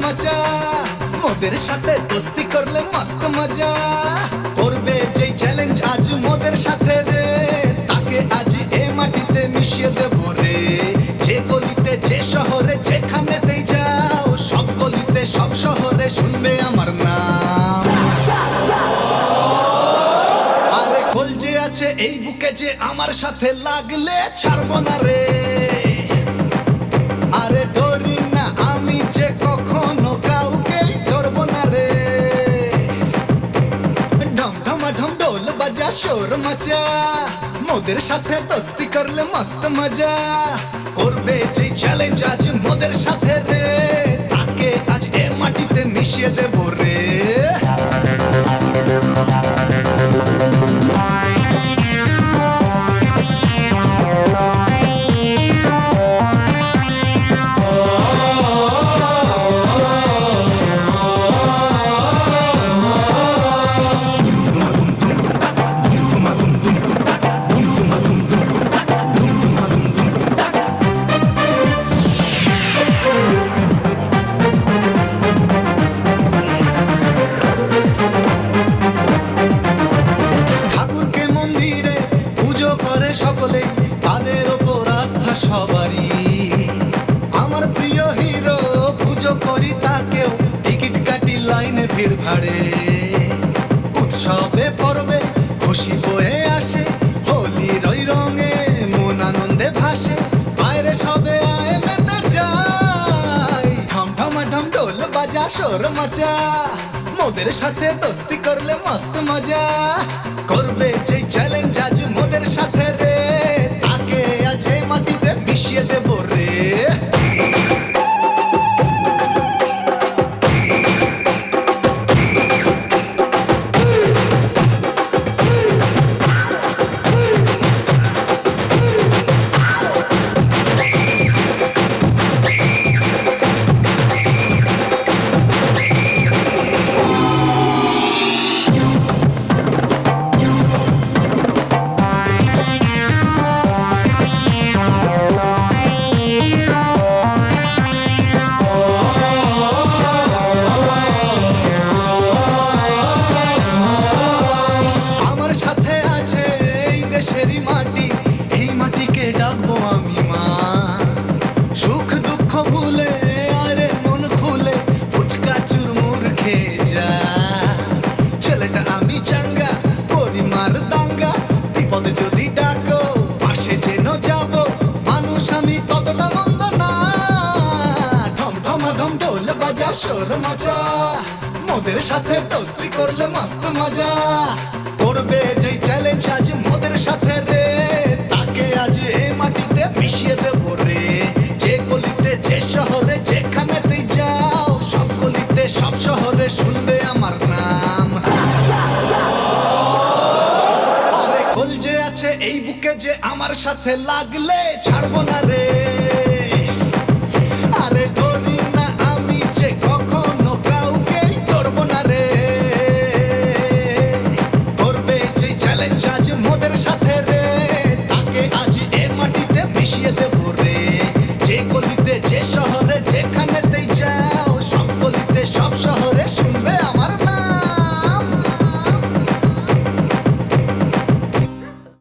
মজা মোদের সাথে দোস্তি করলে মস্ত মজা করবে যেই চ্যালেঞ্জ আজ মোদের সাথে রে তাকে আজ এ মাটিতে মিশিয়ে দেব রে যে গলিতে যে শহরে যেখানেতেই যাও সব গলিতে সব শহরে শুনবে আমার নাম আরে কলজে আছে এই বুকে যে আমার সাথে লাগলে ছাড়বো না রে আরে ডরি না আমি যে কখনো কাউকে ডরবো না রে ঢম ঢমা ঢম ঢোল বাজা শোর মচা মোদের সাথে দোস্তি করলে মস্ত মজা করবে যে চ্যালেঞ্জ আজ মোদের সাথে রে তাকে আজ এ মাটিতে মিশিয়ে দেব রে সকলে তাদের ওপর আস্থা সবারই আমার প্রিয় হিরো পুজো করি তাকেও টিকিট কাটি লাইনে ভিড় ভাড়ে উৎসবে পর্বে খুশি বয়ে আসে হোলির ওই রঙে মন আনন্দে ভাসে বাইরে সবে আয় মেতে যায় ঢম ঢমা ঢম ঢোল বাজা শোর মচা মোদের সাথে দোস্তি করলে মস্ত মজা করবে যে চ্যালেঞ্জ আজ মোদের সাথে রে তাকে আজ এই মাটিতে মিশিয়ে দেব রে দেশেরই মাটি এই মাটিকে ডাকবো আমি মা সুখ দুঃখ ভুলে আরে মন খুলে ফুচকা চুরমুর খেয়ে যা ছেলেটা আমি চাঙ্গা করি মার দাঙ্গা বিপদে যদি ডাকো পাশে যেন যাব মানুষ আমি ততটা মন্দ না ঢম ঢমা ঢম ঢোল বাজা শোর মচা মোদের সাথে দোস্তি করলে মস্ত মজা করবে যে চ্যালেঞ্জ আজ মোদের সাথে রে তাকে আজ এই মাটিতে মিশিয়ে দেব রে যে গলিতে যে শহরে যেখানেতেই যাও সব গলিতে সব শহরে শুনবে আমার নাম আরে কলজে আছে এই বুকে যে আমার সাথে লাগলে ছাড়বো না রে আরে ডরি না আমি যে কখনো কাউকে ডরবো না রে চ্যালেঞ্জ আজ মোদের সাথে